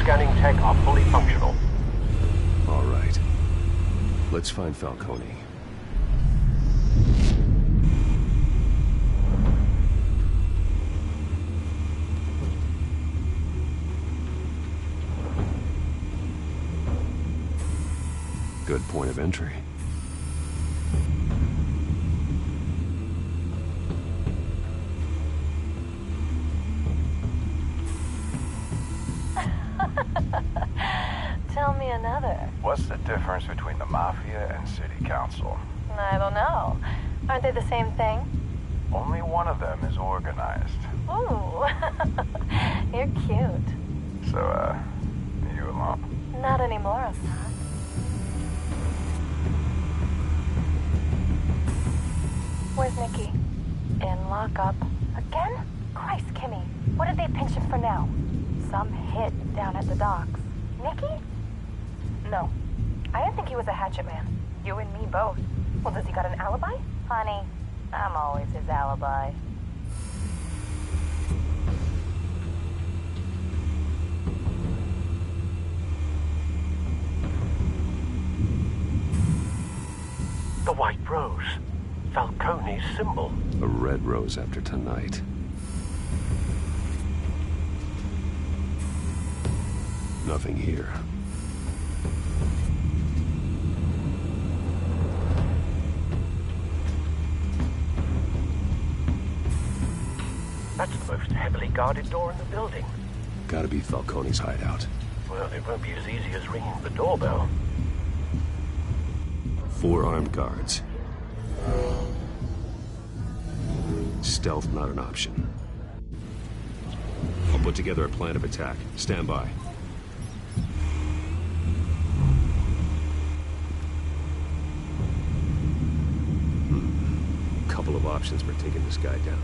scanning tech are fully functional. All right. Let's find Falcone. Good point of entry. Tell me another. What's the difference between the Mafia and City Council? I don't know. Aren't they the same thing? Only one of them is organized. Ooh, you're cute. So, are you alone? Not anymore, Assad. Where's Nikki? In lockup. Again? Christ, Kimmy. What did they pinch him for now? Some hit down at the docks. Nikki? No. I didn't think he was a hatchet man. You and me both. Well, does he got an alibi? Honey, I'm always his alibi. The white rose. Falcone's symbol. A red rose after tonight. Nothing here. That's the most heavily guarded door in the building. Gotta be Falcone's hideout. Well, it won't be as easy as ringing the doorbell. 4 armed guards. Stealth not an option. I'll put together a plan of attack. Stand by. Couple of options for taking this guy down.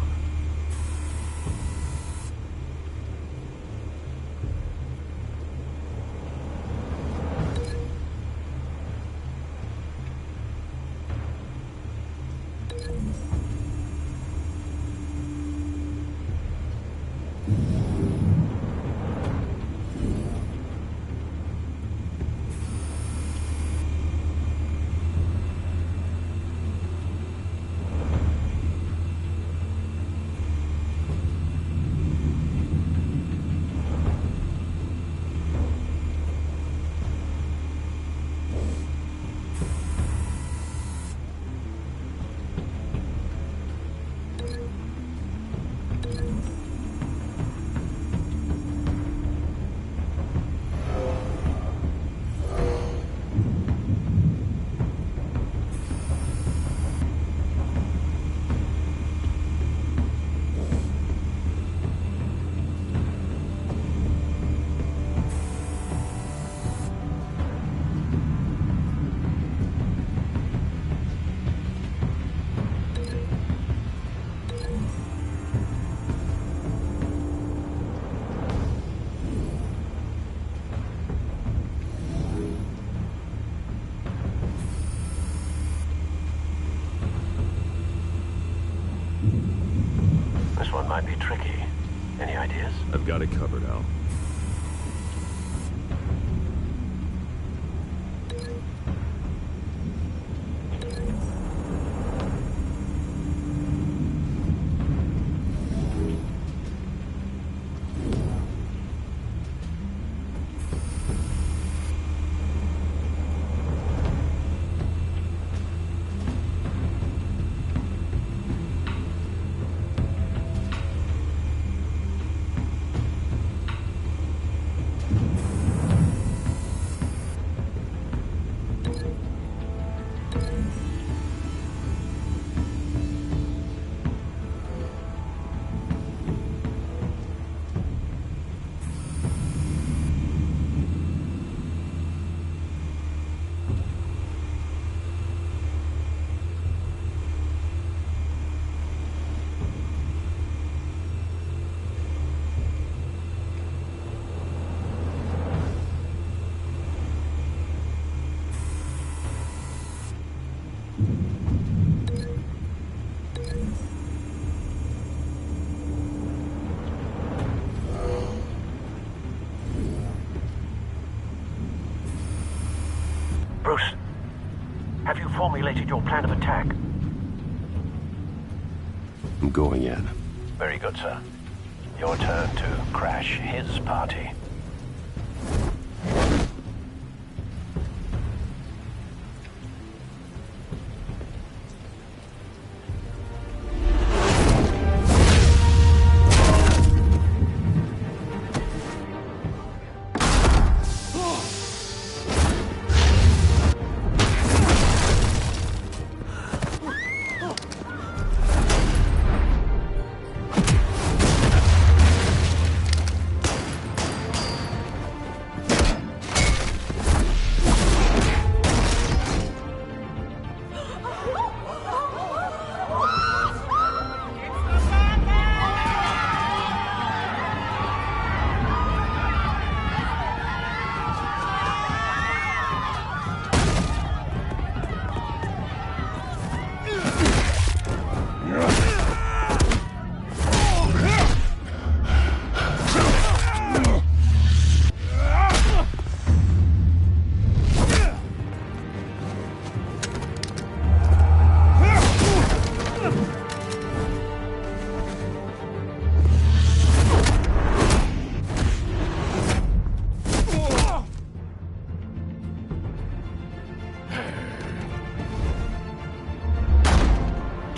This one might be tricky. Any ideas? I've got it covered, Al. formulated your plan of attack? I'm going in. Very good, sir. Your turn to crash his party.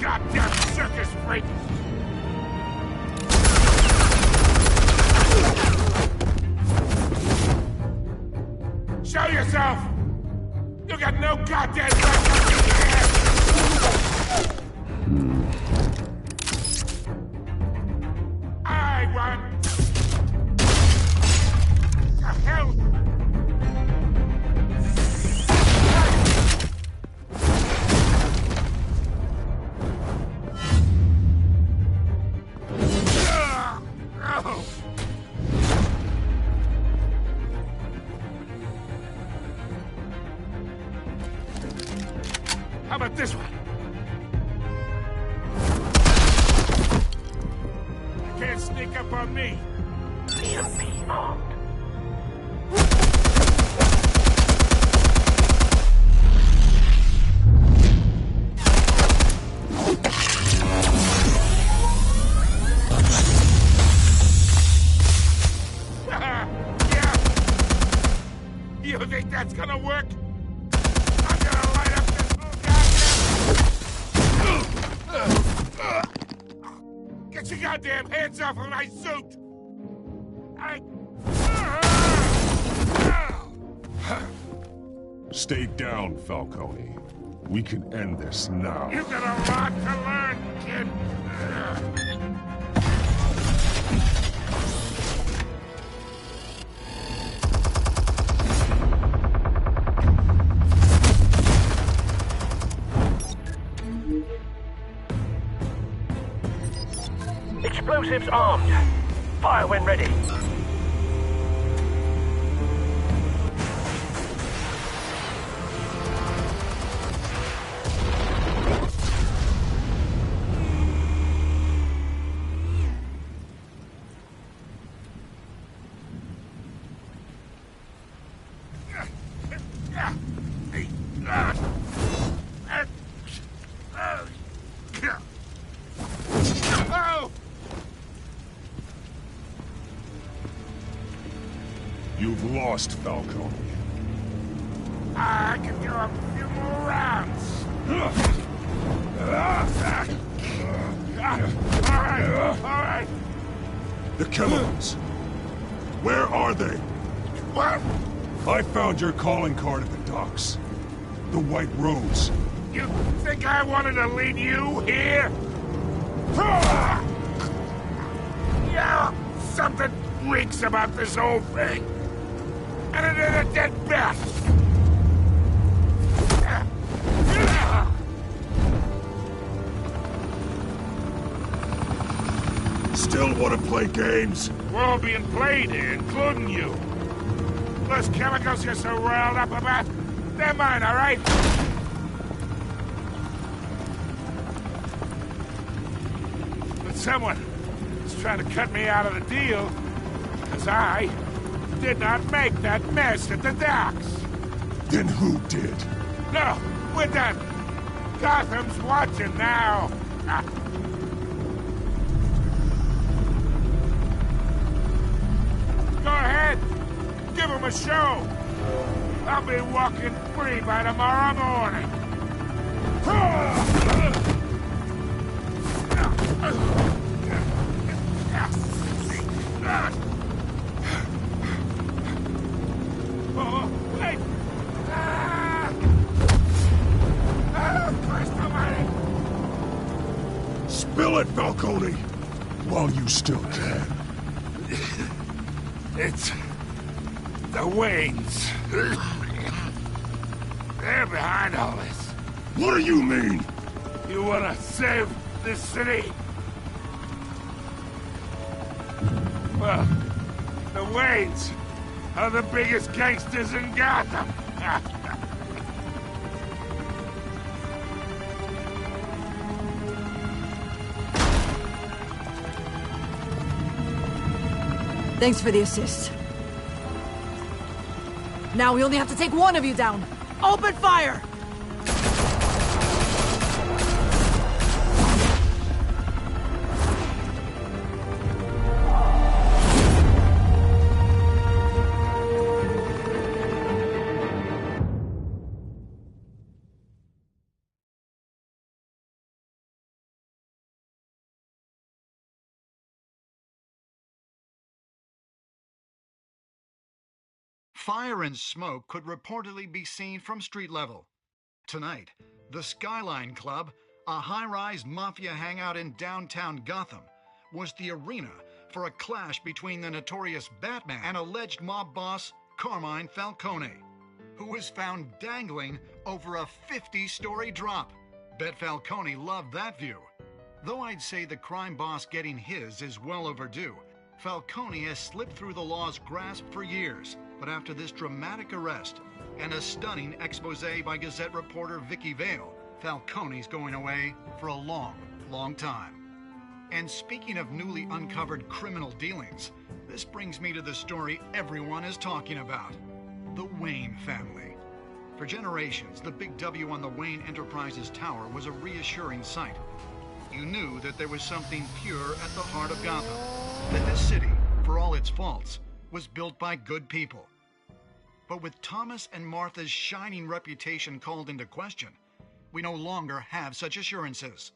Goddamn circus freak! Show yourself! You got no goddamn right to be here! I want... The hell? How about this one? You can't sneak up on me. EMP armed. Yeah. You think that's gonna work? I'm gonna light up this whole goddamn... Get your goddamn hands off of my suit! Stay down, Falcone. We can end this now. You got a lot to learn, kid. Explosives armed. Fire when ready. You've lost, Falcone. I can do a few more rounds. All right. The chemicals. Where are they? What? I found your calling card at the docks. The White Rose. You think I wanted to lead you here? Yeah, something reeks about this whole thing. And it is a dead bat. Still want to play games? We're all being played here, including you. Those chemicals you're so riled up about, they're mine, all right? But someone is trying to cut me out of the deal, because I did not make that mess at the docks. Then who did? No, we're done. Gotham's watching now. Go ahead. Give him a show. I'll be walking free by tomorrow morning. Oh, wait! Spill it, Falcone! While you still can. It's the Waynes. They're behind all this. What do you mean? You wanna save this city? Well, the Waynes are the biggest gangsters in Gotham. Thanks for the assist. Now we only have to take one of you down. Open fire! Fire and smoke could reportedly be seen from street level. Tonight, the Skyline Club, a high-rise mafia hangout in downtown Gotham, was the arena for a clash between the notorious Batman and alleged mob boss Carmine Falcone, who was found dangling over a 50-story drop. Bet Falcone loved that view. Though I'd say the crime boss getting his is well overdue, Falcone has slipped through the law's grasp for years. But after this dramatic arrest and a stunning expose by Gazette reporter Vicky Vale, Falcone's going away for a long, long time. And speaking of newly uncovered criminal dealings, this brings me to the story everyone is talking about: the Wayne family. For generations, the big W on the Wayne Enterprises Tower was a reassuring sight. You knew that there was something pure at the heart of Gotham, that this city, for all its faults, was built by good people. But with Thomas and Martha's shining reputation called into question, we no longer have such assurances.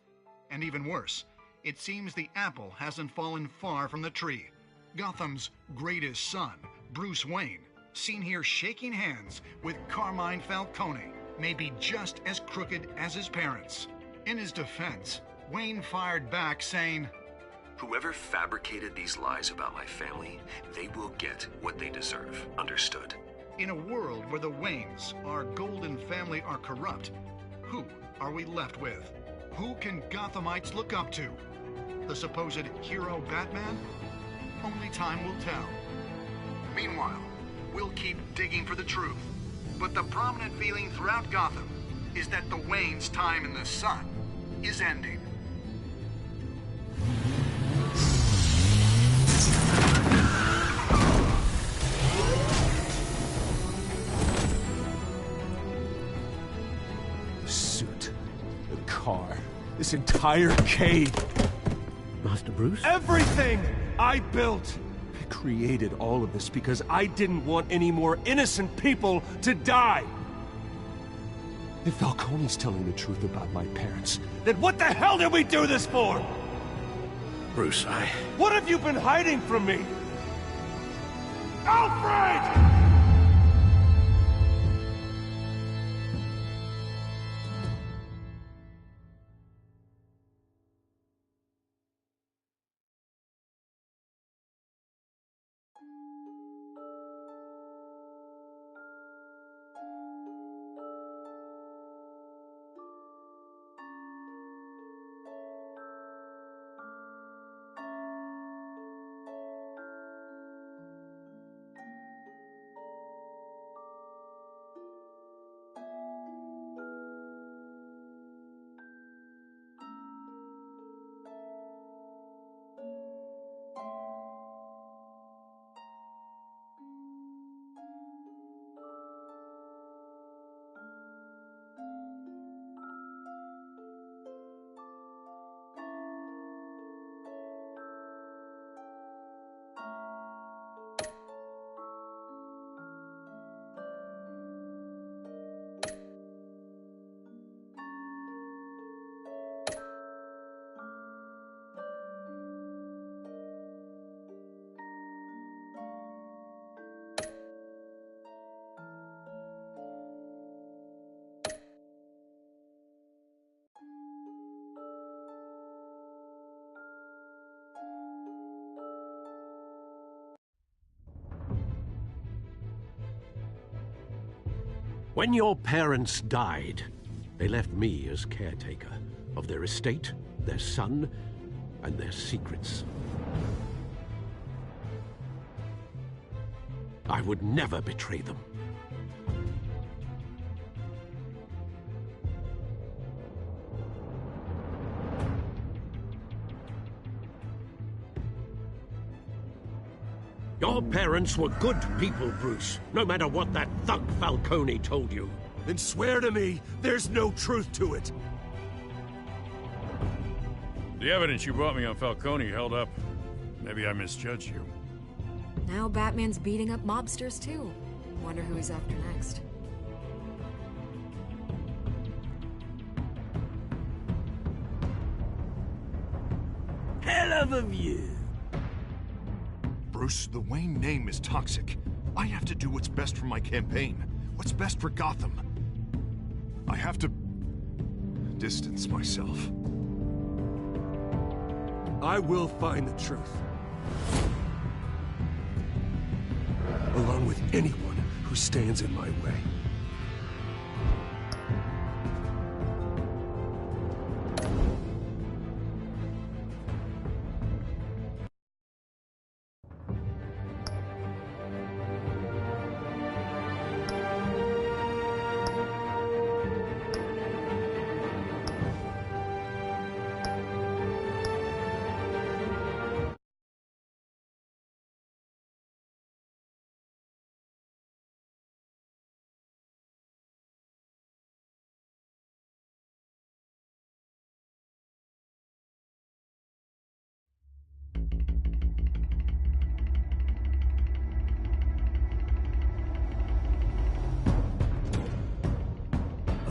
And even worse, it seems the apple hasn't fallen far from the tree. Gotham's greatest son, Bruce Wayne, seen here shaking hands with Carmine Falcone, may be just as crooked as his parents. In his defense, Wayne fired back saying, Whoever fabricated these lies about my family, they will get what they deserve. Understood? In a world where the Waynes, our golden family, are corrupt, who are we left with? Who can Gothamites look up to? The supposed hero Batman? Only time will tell. Meanwhile, we'll keep digging for the truth. But the prominent feeling throughout Gotham is that the Waynes' time in the sun is ending. Car. This entire cave. Master Bruce? Everything I built. I created all of this because I didn't want any more innocent people to die. If Falcone's telling the truth about my parents, then what the hell did we do this for? Bruce, What have you been hiding from me? Alfred! When your parents died, they left me as caretaker of their estate, their son, and their secrets. I would never betray them. Your parents were good people, Bruce, no matter what that thug Falcone told you. Then swear to me there's no truth to it. The evidence you brought me on Falcone held up. Maybe I misjudged you. Now Batman's beating up mobsters, too. Wonder who he's after next. Hell of a view. Bruce, the Wayne name is toxic. I have to do what's best for my campaign. What's best for Gotham. I have to distance myself. I will find the truth. Along with anyone who stands in my way.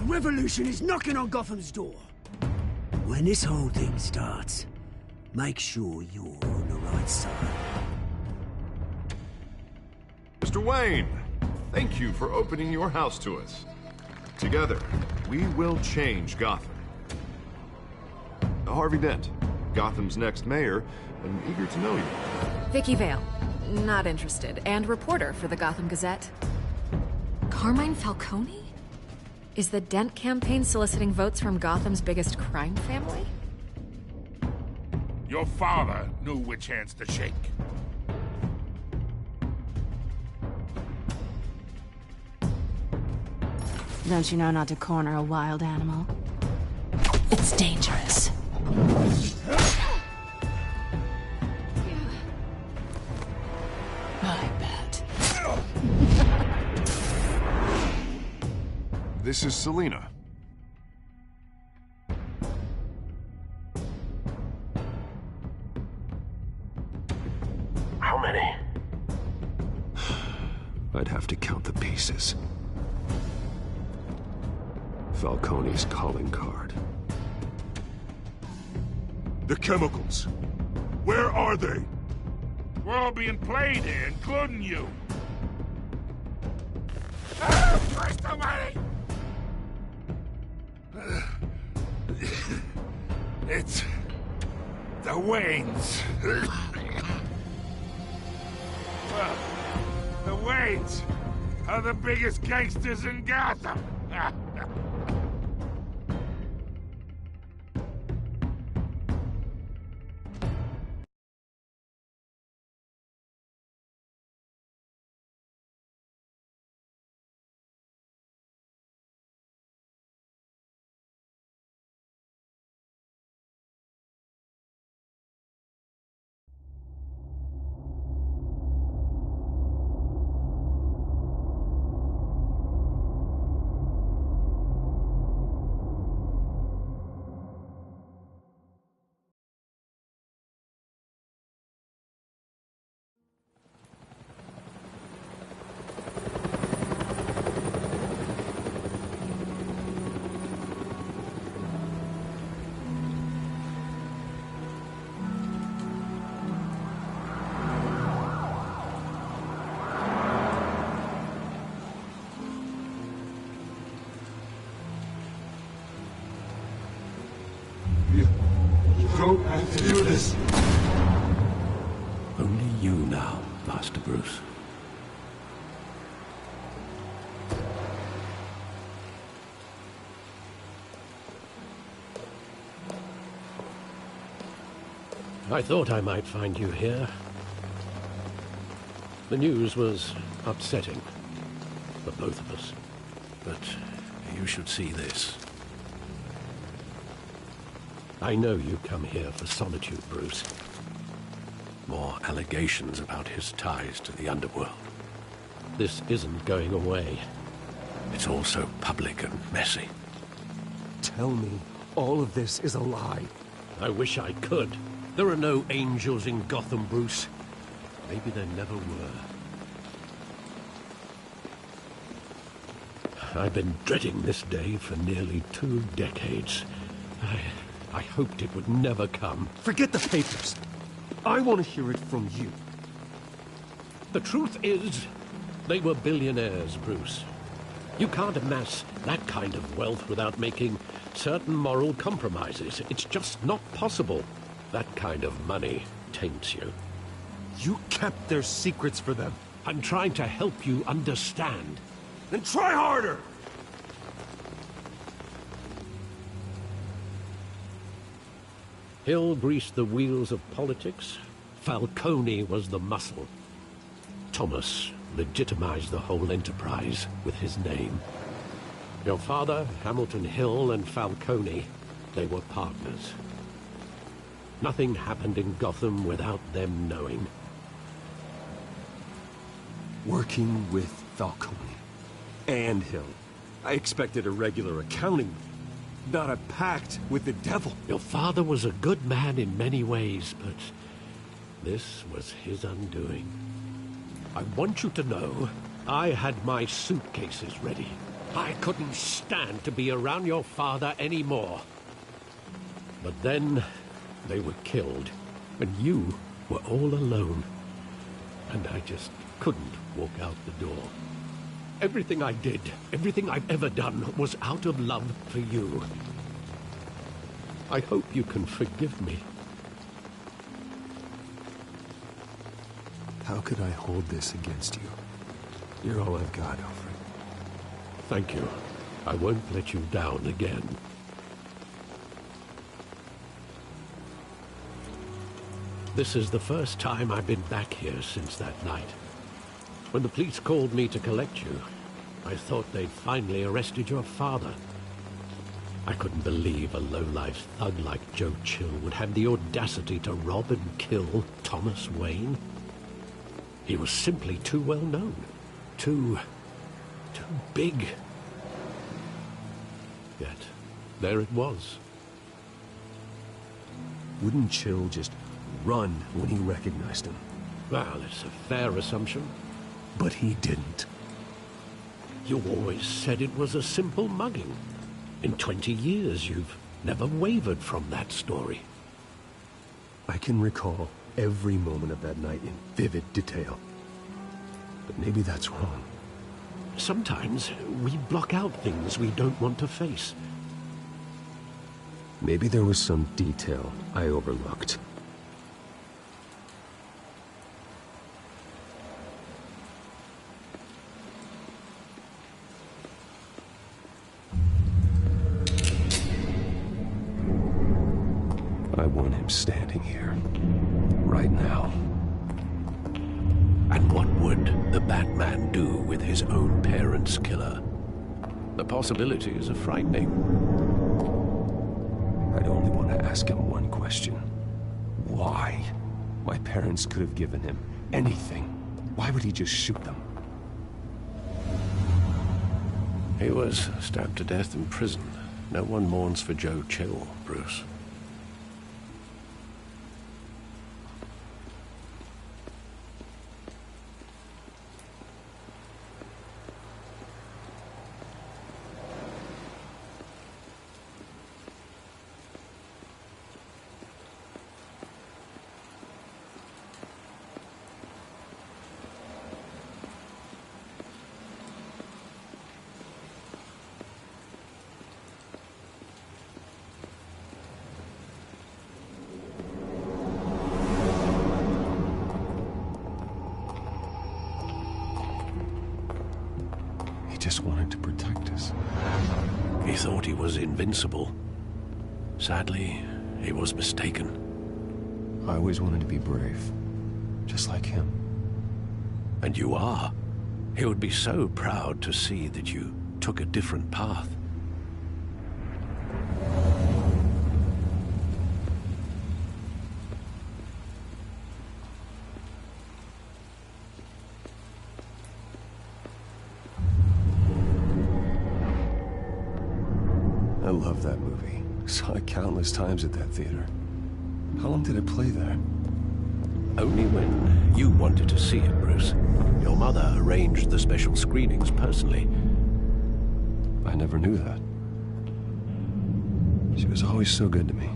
Revolution is knocking on Gotham's door. When this whole thing starts, make sure you're on the right side. Mr. Wayne, thank you for opening your house to us. Together, we will change Gotham. Harvey Dent, Gotham's next mayor, and eager to know you. Vicky Vale, not interested, and reporter for the Gotham Gazette. Carmine Falcone? Is the Dent campaign soliciting votes from Gotham's biggest crime family? Your father knew which hands to shake. Don't you know not to corner a wild animal? It's dangerous. I bet. This is Selina. How many? I'd have to count the pieces. Falcone's calling card. The chemicals. Where are they? We're all being played here, including you. Oh, Christ almighty! It's the Waynes. Well, the Waynes are the biggest gangsters in Gotham. Don't have to do this. Only you now, Master Bruce. I thought I might find you here. The news was upsetting for both of us. But you should see this. I know you come here for solitude, Bruce. More allegations about his ties to the underworld. This isn't going away. It's all so public and messy. Tell me all of this is a lie. I wish I could. There are no angels in Gotham, Bruce. Maybe there never were. I've been dreading this day for nearly 2 decades. I hoped it would never come. Forget the papers. I want to hear it from you. The truth is, they were billionaires, Bruce. You can't amass that kind of wealth without making certain moral compromises. It's just not possible. That kind of money taints you. You kept their secrets for them. I'm trying to help you understand. Then try harder! Hill greased the wheels of politics. Falcone was the muscle. Thomas legitimized the whole enterprise with his name. Your father, Hamilton Hill, and Falcone, they were partners. Nothing happened in Gotham without them knowing. Working with Falcone and Hill. I expected a regular accounting, not a pact with the devil. Your father was a good man in many ways, but this was his undoing. I want you to know, I had my suitcases ready. I couldn't stand to be around your father anymore. But then, they were killed, and you were all alone. And I just couldn't walk out the door. Everything I did, everything I've ever done, was out of love for you. I hope you can forgive me. How could I hold this against you? You're all I've got, Alfred. Thank you. I won't let you down again. This is the first time I've been back here since that night. When the police called me to collect you, I thought they'd finally arrested your father. I couldn't believe a low-life thug like Joe Chill would have the audacity to rob and kill Thomas Wayne. He was simply too well known. Too big. Yet, there it was. Wouldn't Chill just run when he recognized him? Well, it's a fair assumption. But he didn't. You always said it was a simple mugging. In 20 years, you've never wavered from that story. I can recall every moment of that night in vivid detail. But maybe that's wrong. Sometimes we block out things we don't want to face. Maybe there was some detail I overlooked. I want him standing here, right now. And what would the Batman do with his own parents' killer? The possibilities are frightening. I'd only want to ask him one question. Why? My parents could have given him anything. Why would he just shoot them? He was stabbed to death in prison. No one mourns for Joe Chill, Bruce. Just wanted to protect us. He thought he was invincible. Sadly, he was mistaken. I always wanted to be brave. Just like him. And you are. He would be so proud to see that you took a different path. I love that movie. Saw it countless times at that theater. How long did it play there? Only when you wanted to see it, Bruce. Your mother arranged the special screenings personally. I never knew that. She was always so good to me.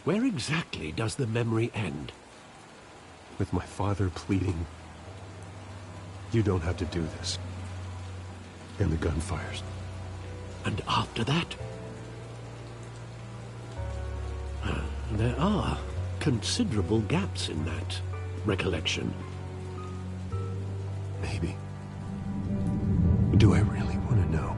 Where exactly does the memory end? With my father pleading, "You don't have to do this." And the gun fires. And after that? There are considerable gaps in that recollection. Maybe. Do I really want to know?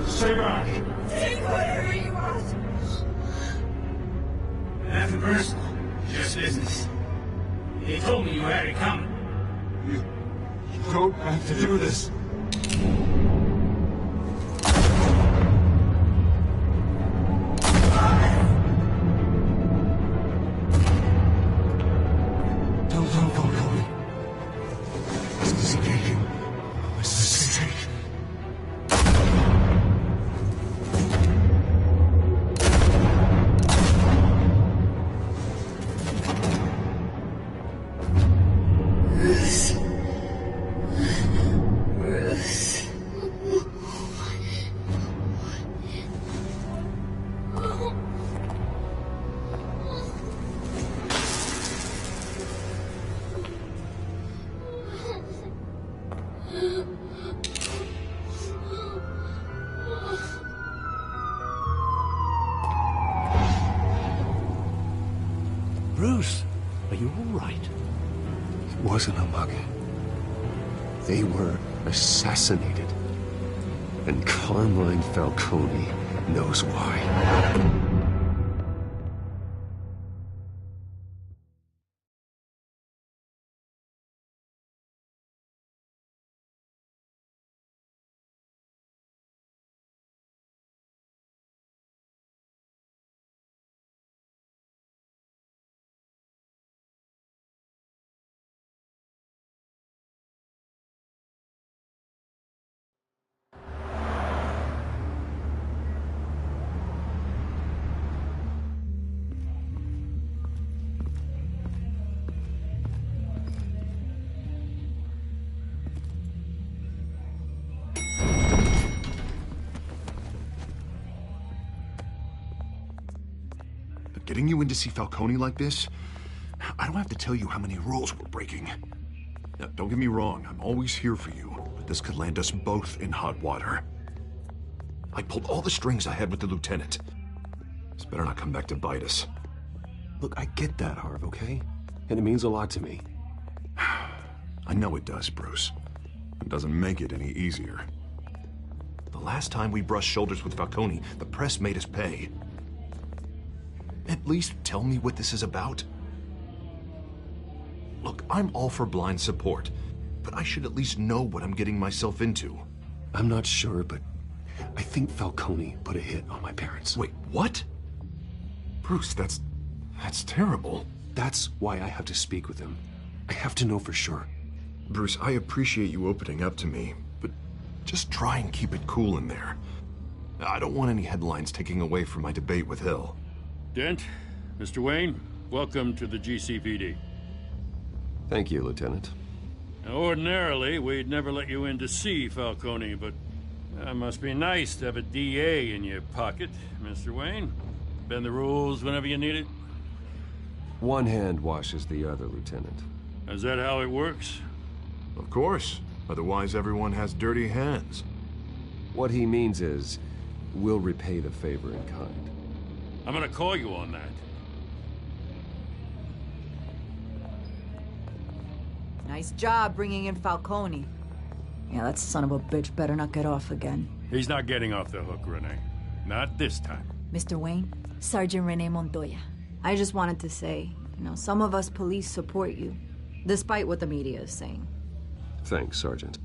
Stay back! Take whatever you want! Nothing personal, just business. He told me you had it coming. You don't have to do this. Don't call me. This is a cake. This is a cake. Bruce, are you all right? It wasn't a mug. They were assassinated. And Carmine Falcone knows why. Getting you in to see Falcone like this? I don't have to tell you how many rules we're breaking. Now, don't get me wrong, I'm always here for you, but this could land us both in hot water. I pulled all the strings I had with the lieutenant. This better not come back to bite us. Look, I get that, Harv, okay? And it means a lot to me. I know it does, Bruce. It doesn't make it any easier. The last time we brushed shoulders with Falcone, the press made us pay. At least tell me what this is about. Look, I'm all for blind support, but I should at least know what I'm getting myself into. I'm not sure, but I think Falcone put a hit on my parents. Wait, what? Bruce, that's terrible. That's why I have to speak with him. I have to know for sure. Bruce, I appreciate you opening up to me, but just try and keep it cool in there. I don't want any headlines taking away from my debate with Hill. Dent, Mr. Wayne, welcome to the GCPD. Thank you, Lieutenant. Now, ordinarily, we'd never let you in to see Falcone, but That must be nice to have a DA in your pocket, Mr. Wayne. Bend the rules whenever you need it. One hand washes the other, Lieutenant. Is that how it works? Of course. Otherwise, everyone has dirty hands. What he means is, we'll repay the favor in kind. I'm gonna call you on that. Nice job bringing in Falcone. Yeah, that son of a bitch better not get off again. He's not getting off the hook, Renee. Not this time. Mr. Wayne, Sergeant Renee Montoya. I just wanted to say, some of us police support you, despite what the media is saying. Thanks, Sergeant.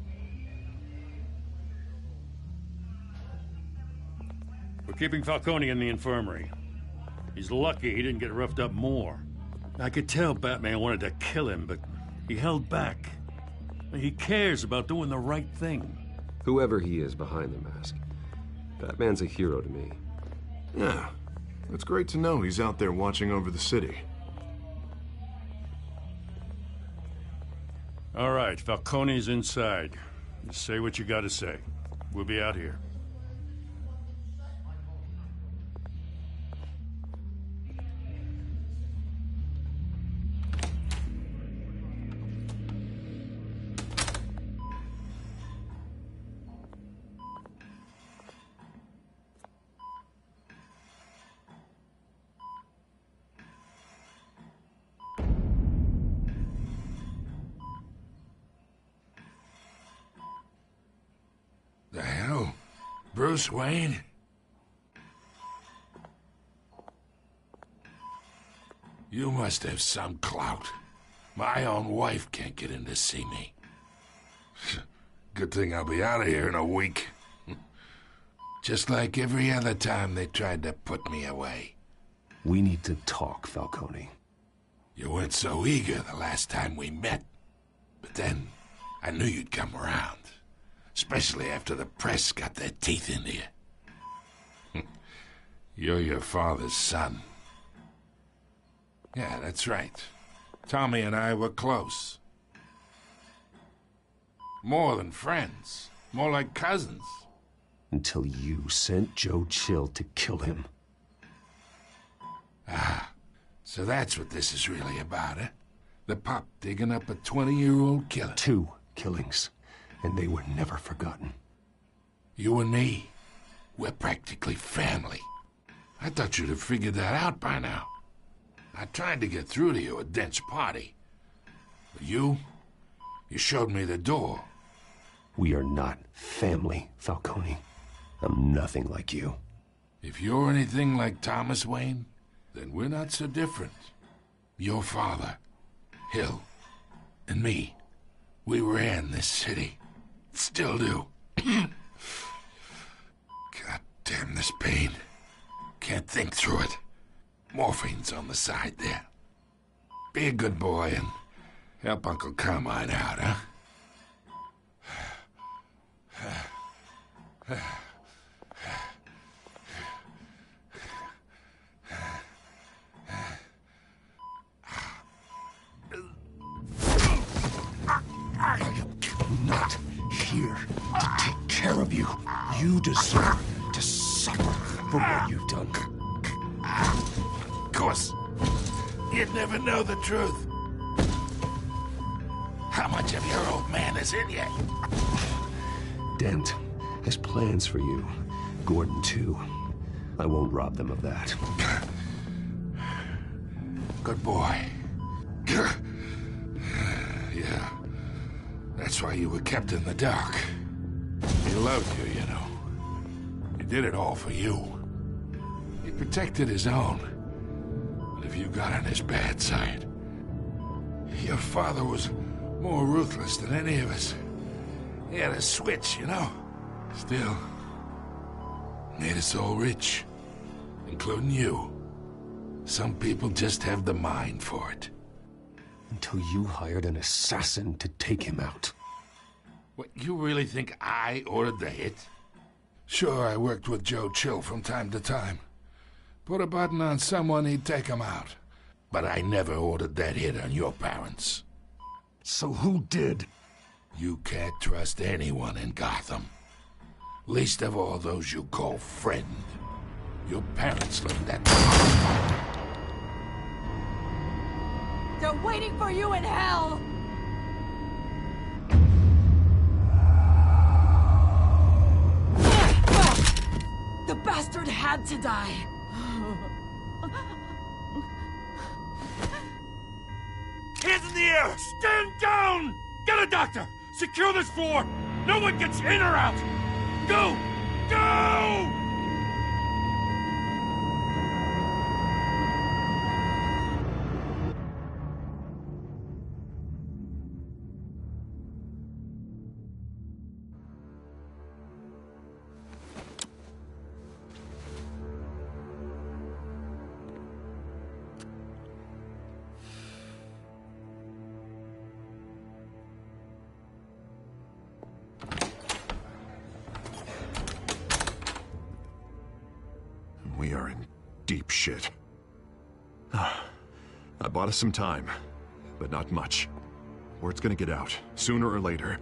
We're keeping Falcone in the infirmary. He's lucky he didn't get roughed up more. I could tell Batman wanted to kill him, but he held back. He cares about doing the right thing. Whoever he is behind the mask, Batman's a hero to me. Yeah, it's great to know he's out there watching over the city. All right, Falcone's inside. Just say what you gotta say. We'll be out here. The hell? Bruce Wayne? You must have some clout. My own wife can't get in to see me. Good thing I'll be out of here in a week. Just like every other time they tried to put me away. We need to talk, Falcone. You weren't so eager the last time we met. But then, I knew you'd come around. Especially after the press got their teeth into you. You're your father's son. Yeah, that's right. Tommy and I were close. More than friends. More like cousins. Until you sent Joe Chill to kill him. Ah, so that's what this is really about, eh? The pup digging up a 20-year-old killer. 2 killings. And they were never forgotten. You and me, we're practically family. I thought you'd have figured that out by now. I tried to get through to you at Dent's party. But you showed me the door. We are not family, Falcone. I'm nothing like you. If you're anything like Thomas Wayne, then we're not so different. Your father, Hill, and me, we ran this city. Still do. God damn this pain. Can't think through it. Morphine's on the side there. Be a good boy and help Uncle Carmine out, huh? I'm not here to take care of you. You deserve to suffer for what you've done. Of course. You'd never know the truth. How much of your old man is in you? Dent has plans for you. Gordon, too. I won't rob them of that. Good boy. Yeah. That's why you were kept in the dark. He loved you, you know. He did it all for you. He protected his own. But if you got on his bad side, your father was more ruthless than any of us. He had a switch, you know. Still, made us all rich, including you. Some people just have the mind for it. Until you hired an assassin to take him out. What, you really think I ordered the hit? Sure, I worked with Joe Chill from time to time. Put a button on someone, he'd take him out. But I never ordered that hit on your parents. So who did? You can't trust anyone in Gotham. Least of all those you call friend. Your parents learned that. They're waiting for you in hell! The bastard had to die! Hands in the air! Stand down! Get a doctor! Secure this floor! No one gets in or out! Go! Go! We are in deep shit. I bought us some time, but not much. Word's gonna get out, sooner or later.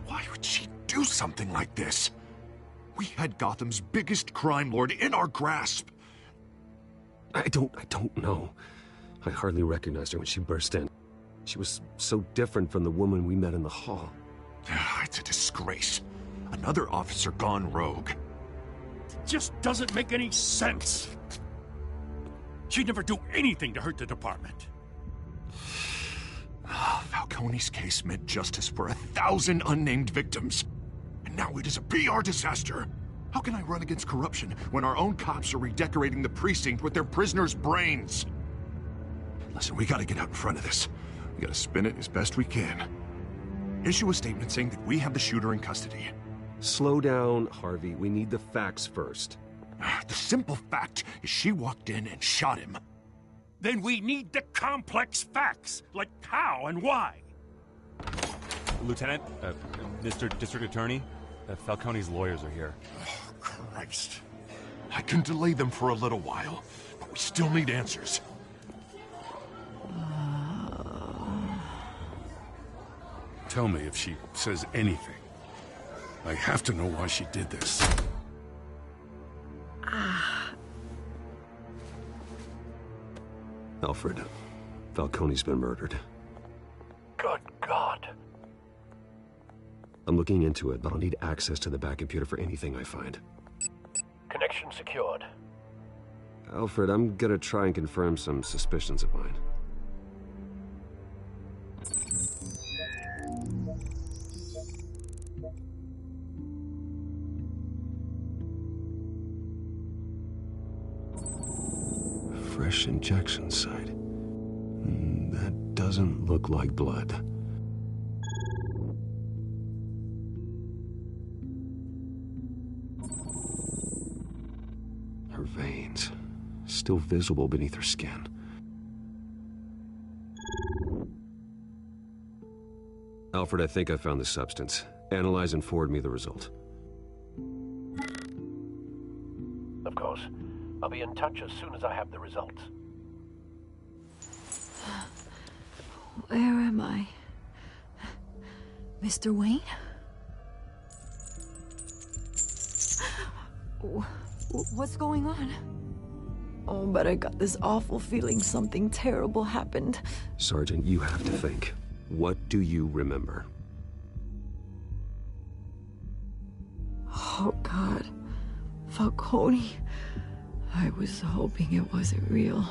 Why would she do something like this? We had Gotham's biggest crime lord in our grasp. I don't know. I hardly recognized her when she burst in. She was so different from the woman we met in the hall. It's a disgrace. Another officer gone rogue. Just doesn't make any sense. She'd never do anything to hurt the department. Falcone's case meant justice for 1,000 unnamed victims. And now it is a PR disaster. How can I run against corruption when our own cops are redecorating the precinct with their prisoners' brains? Listen, we gotta get out in front of this. We gotta spin it as best we can. Issue a statement saying that we have the shooter in custody. Slow down, Harvey. We need the facts first. The simple fact is she walked in and shot him. Then we need the complex facts, like how and why. Lieutenant, Mr. District Attorney, Falcone's lawyers are here. Oh, Christ. I can delay them for a little while, but we still need answers. Tell me if she says anything. I have to know why she did this. Alfred, Falcone's been murdered. Good God. I'm looking into it, but I'll need access to the back computer for anything I find. Connection secured. Alfred, I'm gonna try and confirm some suspicions of mine. Fresh injection site. That doesn't look like blood. Her veins, still visible beneath her skin. Alfred, I think I found the substance. Analyze and forward me the result. Of course. I'll be in touch as soon as I have the results. Where am I? Mr. Wayne? What's going on? Oh, but I got this awful feeling something terrible happened. Sergeant, you have to think. What do you remember? Oh, God. Falcone. I was hoping it wasn't real.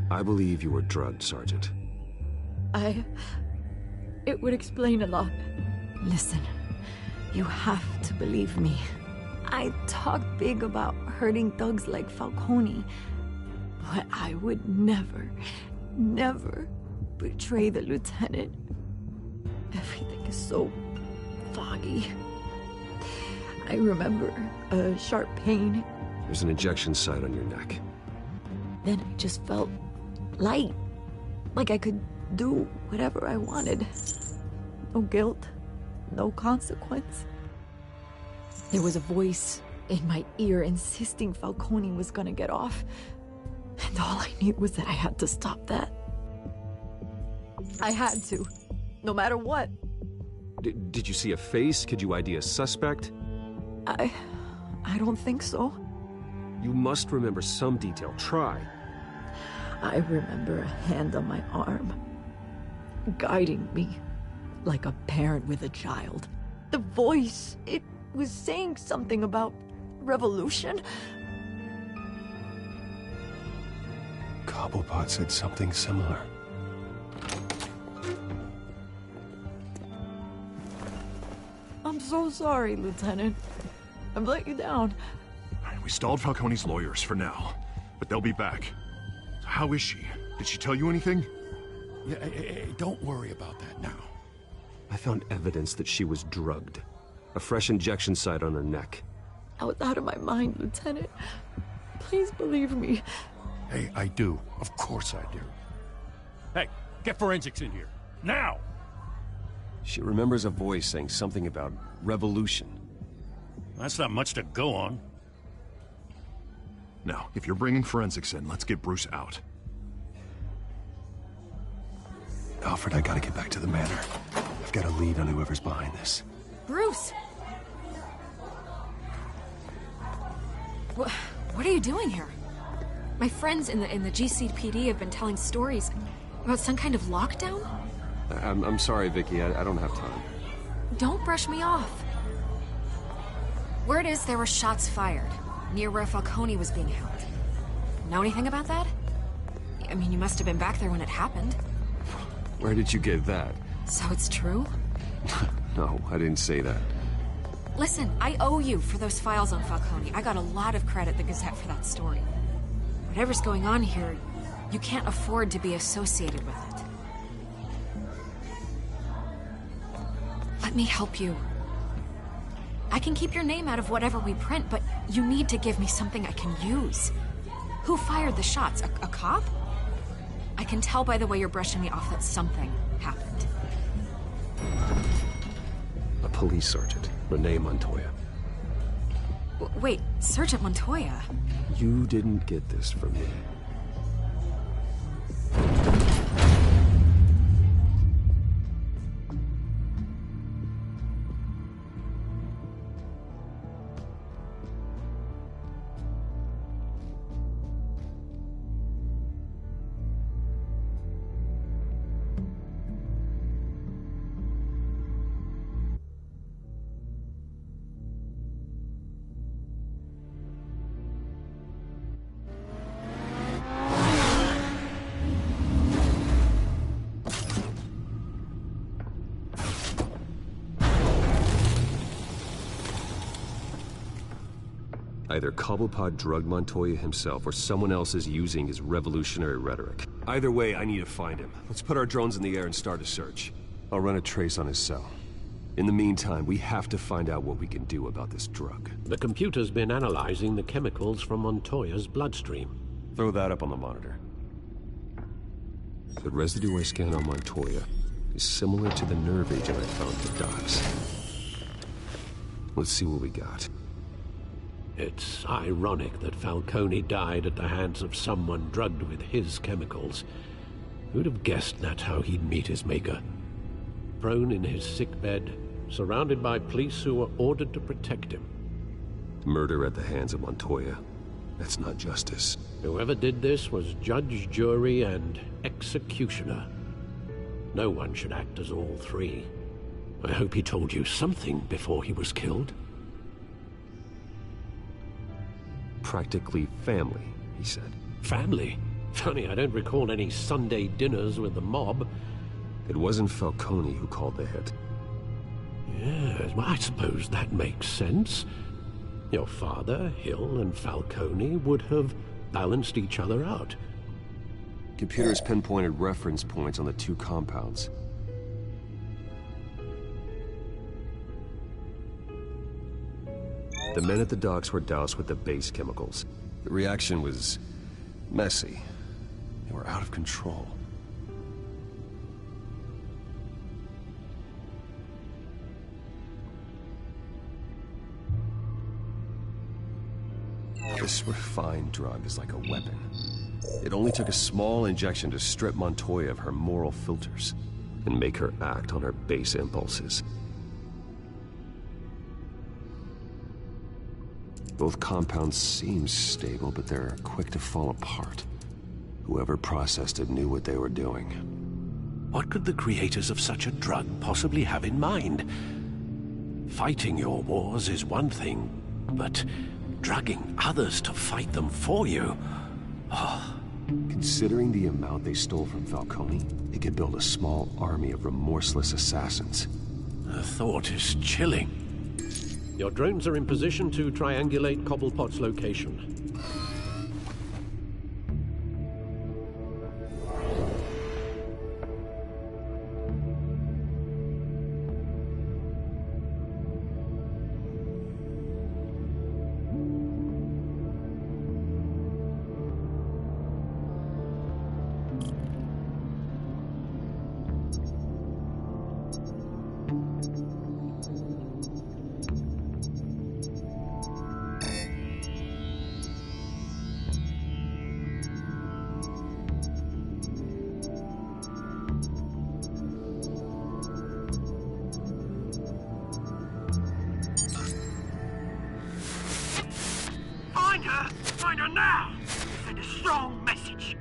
I believe you were drugged, Sergeant. It would explain a lot. Listen, you have to believe me. I talked big about hurting thugs like Falcone, but I would never, never betray the lieutenant. Everything is so foggy. I remember a sharp pain. There's an injection site on your neck. Then I just felt light, like I could do whatever I wanted. No guilt, no consequence. There was a voice in my ear insisting Falcone was gonna get off. And all I knew was that I had to stop that. I had to, no matter what. Did you see a face? Could you ID a suspect? I don't think so. You must remember some detail. Try. I remember a hand on my arm, guiding me, like a parent with a child. The voice, it was saying something about revolution. Cobblepot said something similar. I'm so sorry, Lieutenant. I've let you down. We stalled Falcone's lawyers for now, but they'll be back. How is she? Did she tell you anything? Yeah, hey, don't worry about that now. I found evidence that she was drugged. A fresh injection site on her neck. I was out of my mind, Lieutenant. Please believe me. Hey, I do. Of course I do. Hey, get forensics in here. Now! She remembers a voice saying something about revolution. That's not much to go on. Now, if you're bringing forensics in, let's get Bruce out. Alfred, I gotta get back to the manor. I've got a lead on whoever's behind this. Bruce! What are you doing here? My friends in the GCPD have been telling stories about some kind of lockdown? I'm sorry, Vicky. I don't have time. Don't brush me off. Word is there were shots fired near where Falcone was being held. Know anything about that? I mean, you must have been back there when it happened. Where did you get that? So it's true? No, I didn't say that. Listen, I owe you for those files on Falcone. I got a lot of credit at the Gazette for that story. Whatever's going on here, you can't afford to be associated with it. Let me help you. I can keep your name out of whatever we print, but you need to give me something I can use. Who fired the shots? A cop? I can tell by the way you're brushing me off that something happened. A police sergeant, Renee Montoya. Wait, Sergeant Montoya? You didn't get this from me. Either Cobblepot drugged Montoya himself, or someone else is using his revolutionary rhetoric. Either way, I need to find him. Let's put our drones in the air and start a search. I'll run a trace on his cell. In the meantime, we have to find out what we can do about this drug. The computer's been analyzing the chemicals from Montoya's bloodstream. Throw that up on the monitor. The residue I scanned on Montoya is similar to the nerve agent I found at the docks. Let's see what we got. It's ironic that Falcone died at the hands of someone drugged with his chemicals. Who'd have guessed that's how he'd meet his maker? Prone in his sickbed, surrounded by police who were ordered to protect him. Murder at the hands of Montoya. That's not justice. Whoever did this was judge, jury, and executioner. No one should act as all three. I hope he told you something before he was killed. Practically family, he said. Family? Funny, I don't recall any Sunday dinners with the mob. It wasn't Falcone who called the hit. Yes, well, I suppose that makes sense. Your father, Hill, and Falcone would have balanced each other out. Computers pinpointed reference points on the two compounds. The men at the docks were doused with the base chemicals. The reaction was messy. They were out of control. This refined drug is like a weapon. It only took a small injection to strip Montoya of her moral filters and make her act on her base impulses. Both compounds seem stable, but they're quick to fall apart. Whoever processed it knew what they were doing. What could the creators of such a drug possibly have in mind? Fighting your wars is one thing, but drugging others to fight them for you? Oh. Considering the amount they stole from Falcone, they could build a small army of remorseless assassins. The thought is chilling. Your drones are in position to triangulate Cobblepot's location. Find her now! Send a strong message.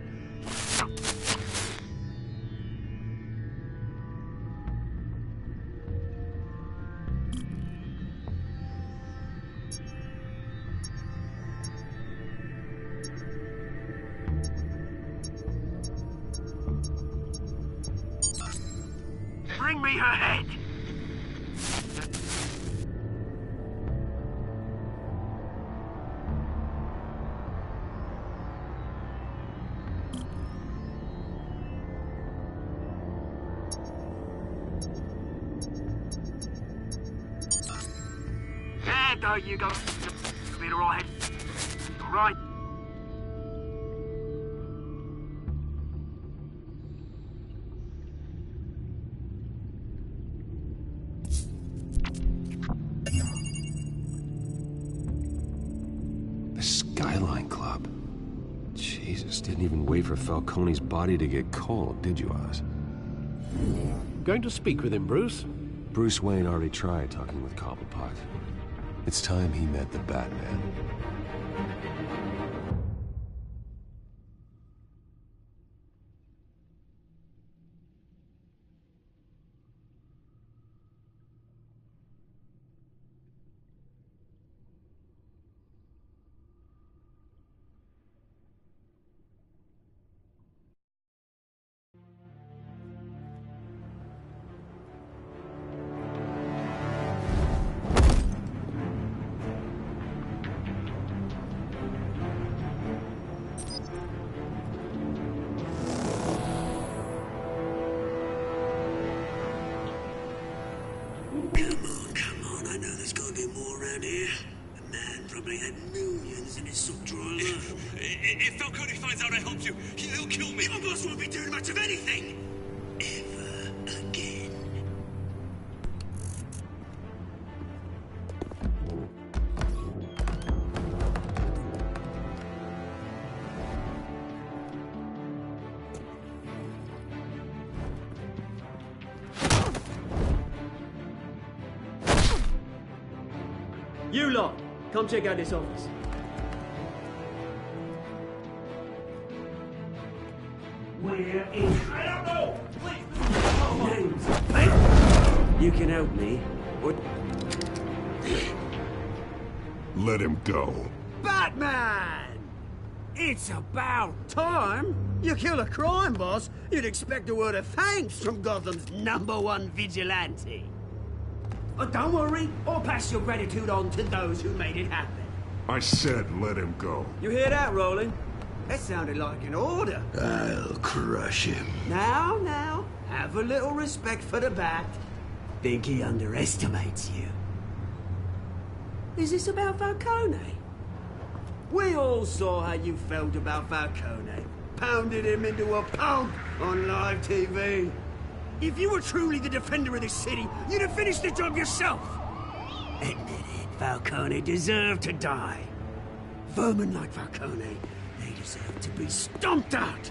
Bring me her head! There you go. You'll be all right. All right. The Skyline Club. Jesus, didn't even wait for Falcone's body to get cold, did you, Oz? Going to speak with him, Bruce? Bruce Wayne already tried talking with Cobblepot. It's time he met the Batman. If Falcone finds out I helped you, he'll kill me. Your boss won't be doing much of anything. Ever again. You lot, come check out this office. We're in trouble! You can help me. What? Let him go. Batman! It's about time. You kill a crime boss, you'd expect a word of thanks from Gotham's #1 vigilante. Oh, don't worry, I'll pass your gratitude on to those who made it happen. I said let him go. You hear that, Roland? That sounded like an order. I'll crush him. Now, have a little respect for the Bat. Think he underestimates you. Is this about Falcone? We all saw how you felt about Falcone. Pounded him into a pulp on live TV. If you were truly the defender of this city, you'd have finished the job yourself. Admit it, Falcone deserved to die. Vermin like Falcone, they deserve to be stomped out.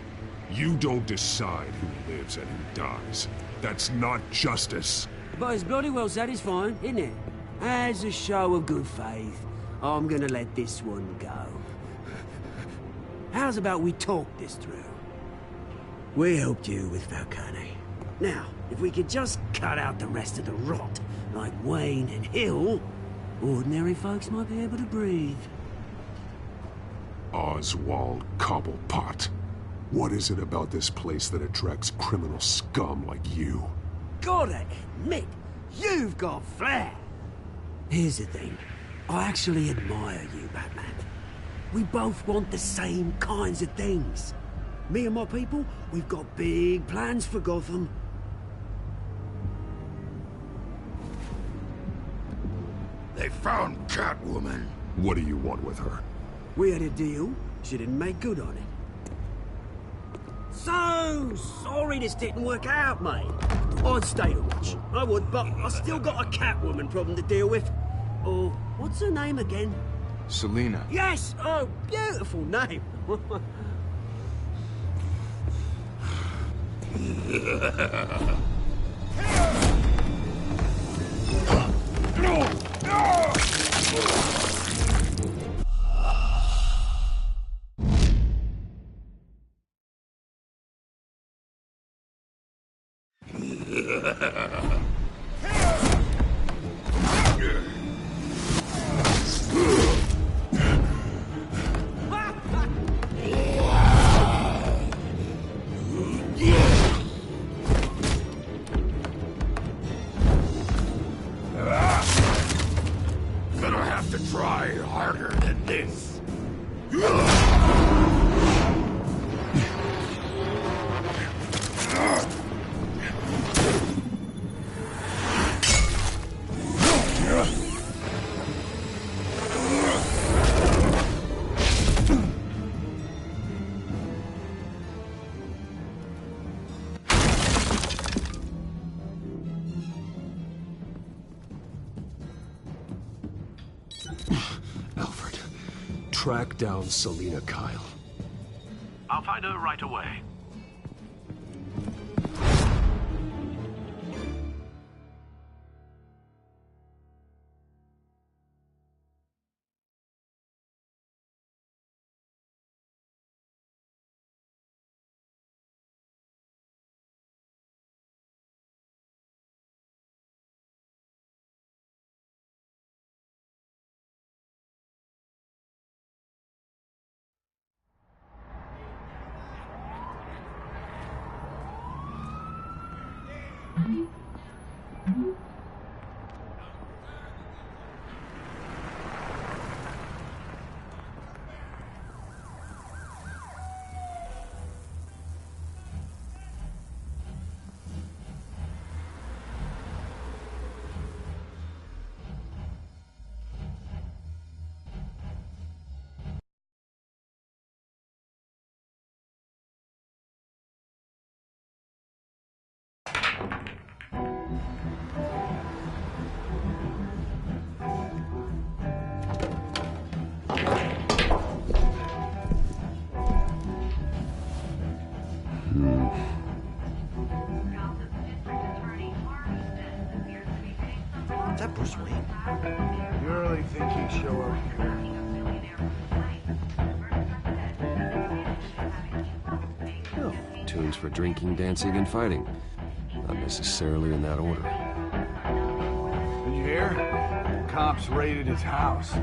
You don't decide who lives and who dies. That's not justice. But it's bloody well satisfying, isn't it? As a show of good faith, I'm gonna let this one go. How's about we talk this through? We helped you with Falcone. Now, if we could just cut out the rest of the rot, like Wayne and Hill, ordinary folks might be able to breathe. Oswald Cobblepot. What is it about this place that attracts criminal scum like you? Gotta admit, you've got flair. Here's the thing. I actually admire you, Batman. We both want the same kinds of things. Me and my people, we've got big plans for Gotham. They found Catwoman. What do you want with her? We had a deal. She didn't make good on it. So sorry this didn't work out, mate. I'd stay to watch. I would, but I still got a Catwoman problem to deal with. Oh, what's her name again? Selina. Yes! Oh, beautiful name. Gonna have to try harder than this. Alfred, track down Selina Kyle. I'll find her right away. Is that Bruce Wayne? You really think he'd show up here? Oh, tunes for drinking, dancing, and fighting. Not necessarily in that order. Did you hear? Cops raided his house.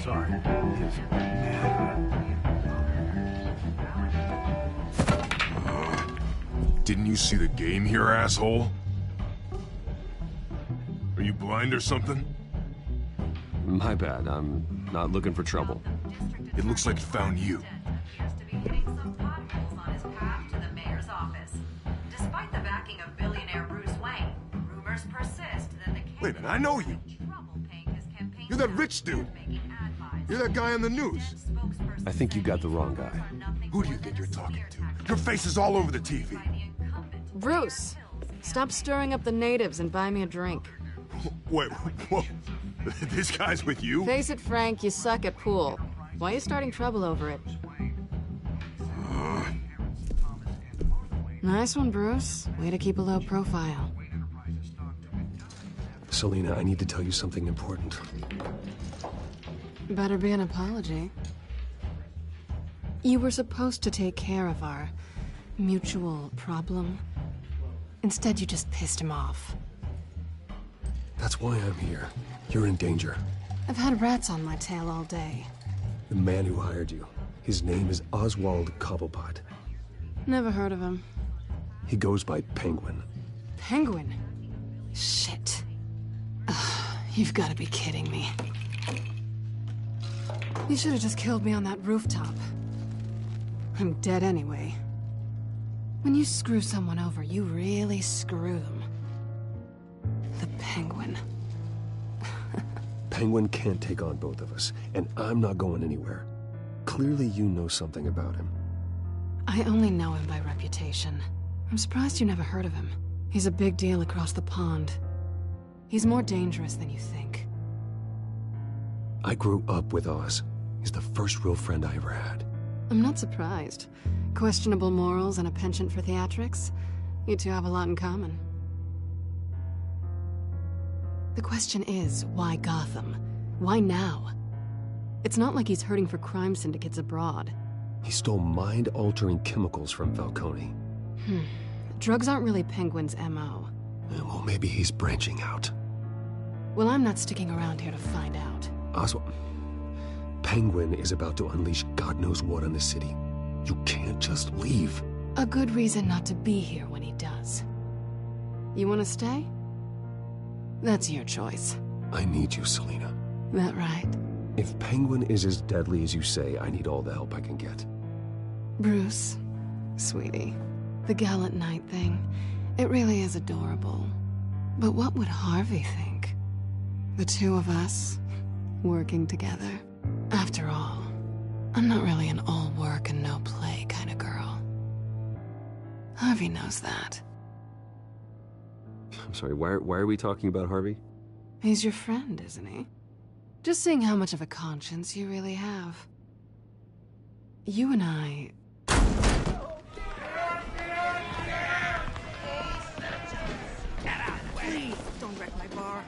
Sorry, his manor. Didn't you see the game here, asshole? Are you blind or something? My bad. I'm not looking for trouble. It looks like it found you. Despite the backing of billionaire Bruce Wayne, rumors persist that the Wait a minute, I know you. You're that rich dude. You're that guy on the news. I think you got the wrong guy. Who do you think you're talking to? Your face is all over the TV. Bruce, stop stirring up the natives and buy me a drink. Wait, whoa. This guy's with you? Face it, Frank, you suck at pool. Why are you starting trouble over it? Nice one, Bruce. Way to keep a low profile. Selina, I need to tell you something important. Better be an apology. You were supposed to take care of our mutual problem. Instead, you just pissed him off. That's why I'm here. You're in danger. I've had rats on my tail all day. The man who hired you. His name is Oswald Cobblepot. Never heard of him. He goes by Penguin. Penguin? Shit. Ugh, you've got to be kidding me. You should have just killed me on that rooftop. I'm dead anyway. When you screw someone over, you really screw them. The Penguin. Penguin can't take on both of us, and I'm not going anywhere. Clearly you know something about him. I only know him by reputation. I'm surprised you never heard of him. He's a big deal across the pond. He's more dangerous than you think. I grew up with Oz. He's the first real friend I ever had. I'm not surprised. Questionable morals and a penchant for theatrics. You two have a lot in common. The question is, why Gotham? Why now? It's not like he's hurting for crime syndicates abroad. He stole mind-altering chemicals from Falcone. Drugs aren't really Penguin's M.O. Well, maybe he's branching out. Well, I'm not sticking around here to find out. Oswald, Penguin is about to unleash God knows what on the city. You can't just leave. A good reason not to be here when he does. You want to stay? That's your choice. I need you, Selina. That right? If Penguin is as deadly as you say, I need all the help I can get. Bruce, sweetie, the gallant knight thing, it really is adorable. But what would Harvey think? The two of us, working together. After all, I'm not really an all work and no play kind of girl. Harvey knows that. I'm sorry, why are we talking about Harvey? He's your friend, isn't he? Just seeing how much of a conscience you really have. You and I... Please, don't wreck my bar.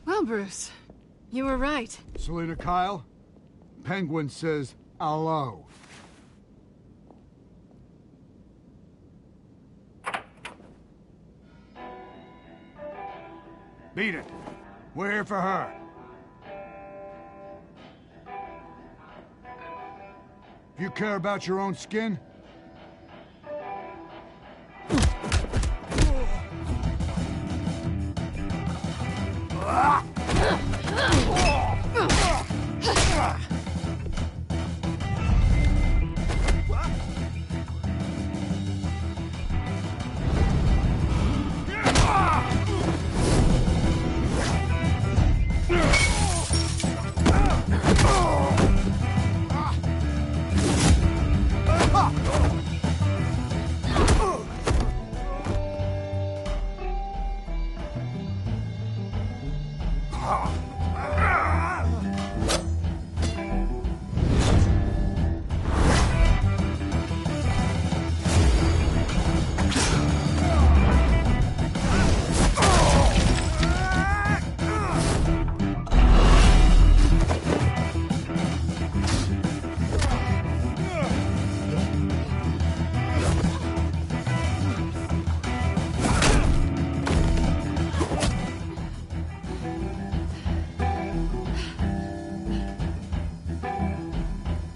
Well, Bruce, you were right. Selina Kyle, Penguin says hello. Beat it. We're here for her. If you care about your own skin,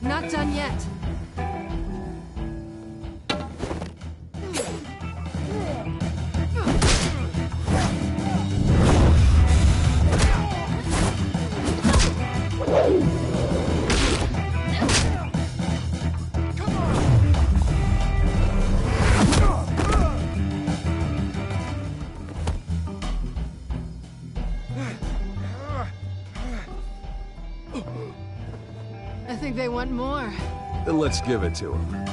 Not done yet. I think they want more. Then let's give it to him.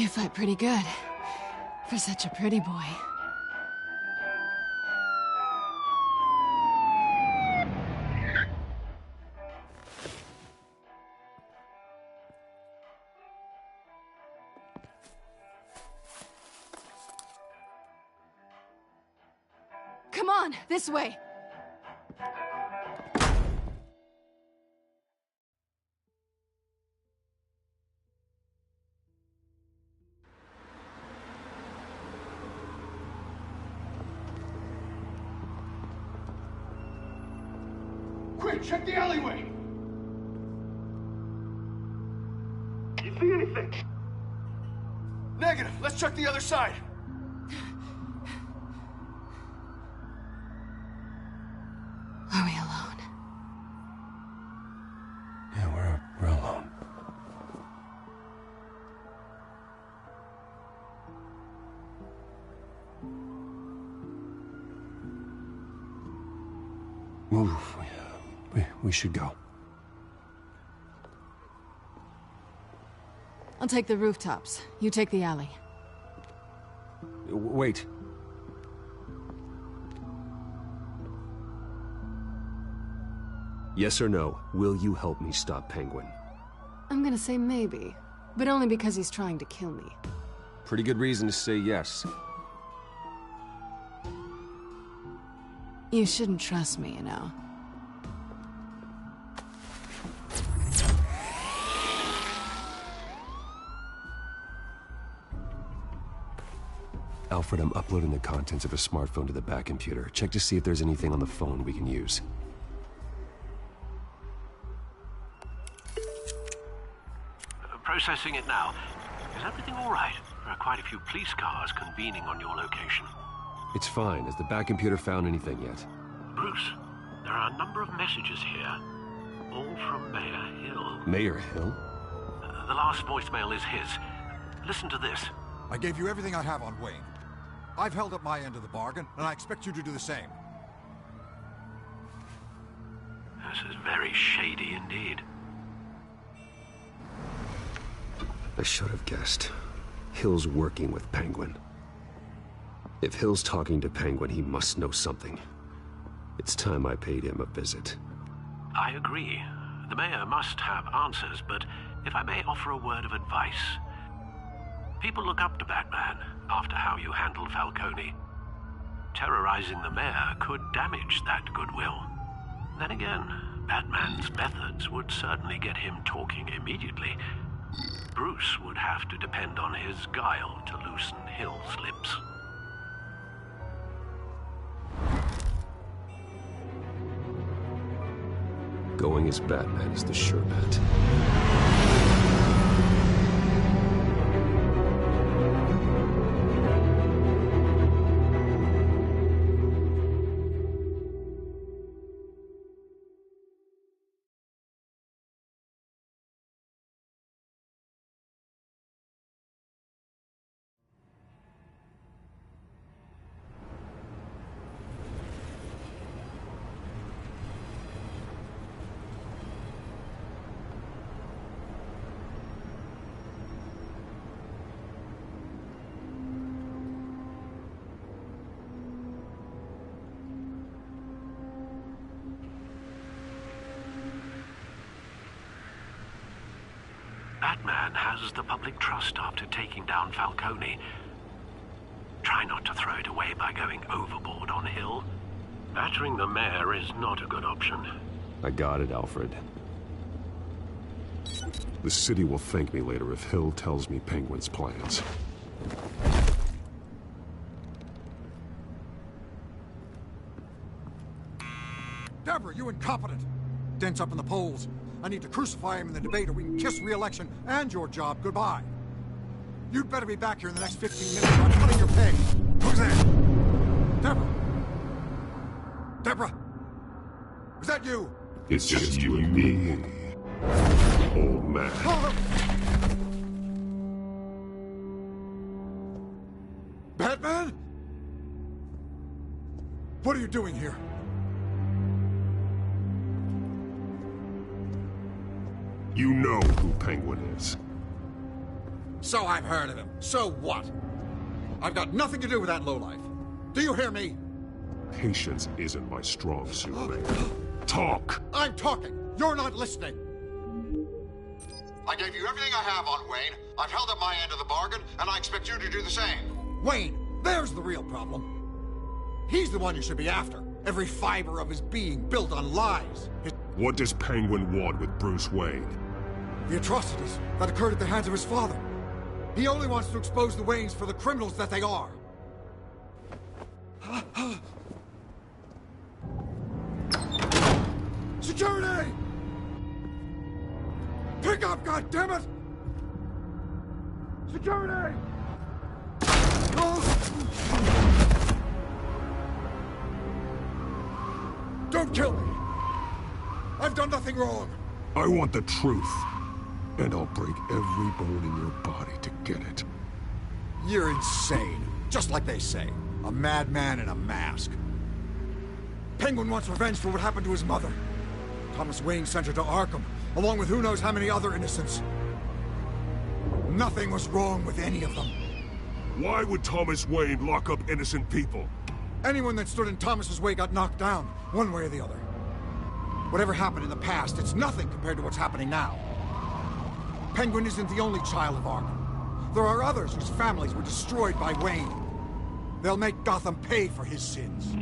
fight pretty good. For such a pretty boy. Come on, this way! Quick, check the alleyway! You see anything? Negative. Let's check the other side. Are we alone? Yeah, we're alone. Move. We should go. I'll take the rooftops. You take the alley. Wait. Yes or no, will you help me stop Penguin? I'm gonna say maybe, but only because he's trying to kill me. Pretty good reason to say yes. You shouldn't trust me, you know. Alfred, I'm uploading the contents of a smartphone to the back computer. Check to see if there's anything on the phone we can use. Processing it now. Is everything all right? There are quite a few police cars convening on your location. It's fine. Has the back computer found anything yet? Bruce, there are a number of messages here. All from Mayor Hill. Mayor Hill? The last voicemail is his. Listen to this. I gave you everything I have on Wayne. I've held up my end of the bargain, and I expect you to do the same. This is very shady indeed. I should have guessed. Hill's working with Penguin. If Hill's talking to Penguin, he must know something. It's time I paid him a visit. I agree. The mayor must have answers, but if I may offer a word of advice. People look up to Batman after how you handled Falcone. Terrorizing the mayor could damage that goodwill. Then again, Batman's methods would certainly get him talking immediately. Bruce would have to depend on his guile to loosen Hill's lips. Going as Batman is the sure bet. Batman has the public trust after taking down Falcone. Try not to throw it away by going overboard on Hill. Battering the mayor is not a good option. I got it, Alfred. The city will thank me later if Hill tells me Penguin's plans. Deborah, you incompetent! Dent's up in the polls. I need to crucify him in the debate or we can kiss re-election and your job goodbye. You'd better be back here in the next 15 minutes or I'm cutting your pay. Who's there? Deborah! Deborah! Is that you? It's just you and me, old man. Hold up! Batman? What are you doing here? You know who Penguin is. So I've heard of him. So what? I've got nothing to do with that lowlife. Do you hear me? Patience isn't my strong suit, man. Talk! I'm talking. You're not listening. I gave you everything I have on Wayne. I've held up my end of the bargain, and I expect you to do the same. Wayne, there's the real problem. He's the one you should be after. Every fiber of his being built on lies. What does Penguin want with Bruce Wayne? The atrocities that occurred at the hands of his father. He only wants to expose the Waynes for the criminals that they are. Security! Pick up, goddammit! Security! Don't kill me! I've done nothing wrong! I want the truth. And I'll break every bone in your body to get it. You're insane. Just like they say. A madman in a mask. Penguin wants revenge for what happened to his mother. Thomas Wayne sent her to Arkham, along with who knows how many other innocents. Nothing was wrong with any of them. Why would Thomas Wayne lock up innocent people? Anyone that stood in Thomas's way got knocked down, one way or the other. Whatever happened in the past, it's nothing compared to what's happening now. Penguin isn't the only child of Arkham. There are others whose families were destroyed by Wayne. They'll make Gotham pay for his sins.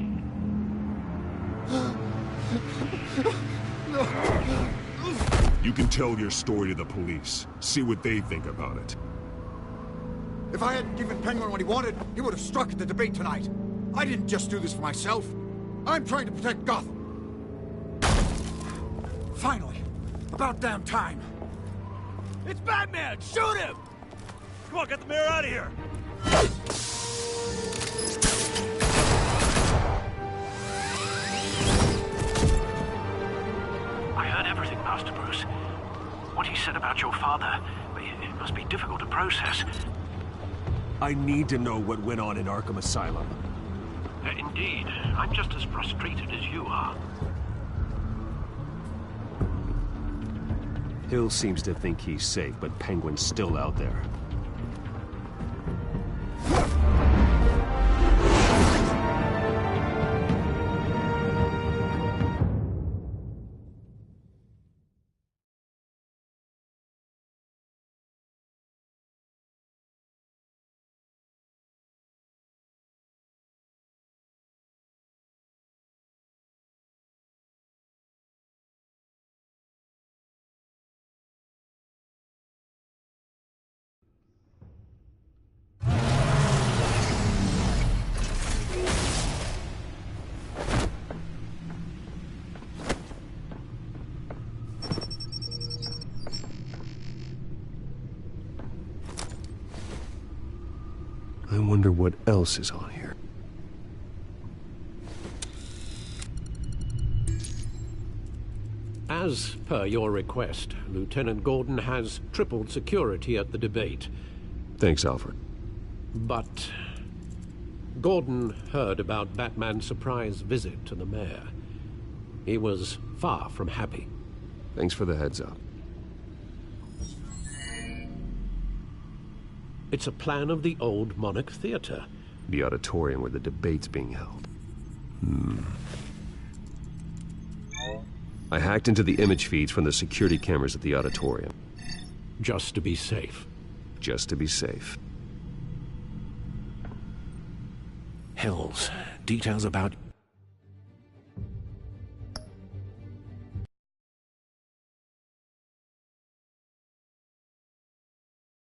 You can tell your story to the police. See what they think about it. If I hadn't given Penguin what he wanted, he would have struck at the debate tonight. I didn't just do this for myself. I'm trying to protect Gotham. Finally. About damn time. It's Batman! Shoot him! Come on, get the mayor out of here! I heard everything, Master Bruce. What he said about your father, it must be difficult to process. I need to know what went on in Arkham Asylum. Indeed. I'm just as frustrated as you are. Hill seems to think he's safe, but Penguin's still out there. I wonder what else is on here. As per your request, Lieutenant Gordon has tripled security at the debate. Thanks, Alfred. But Gordon heard about Batman's surprise visit to the mayor. He was far from happy. Thanks for the heads up. It's a plan of the old Monarch Theater. The auditorium where the debate's being held. I hacked into the image feeds from the security cameras at the auditorium. Just to be safe. Just to be safe. Hills, details about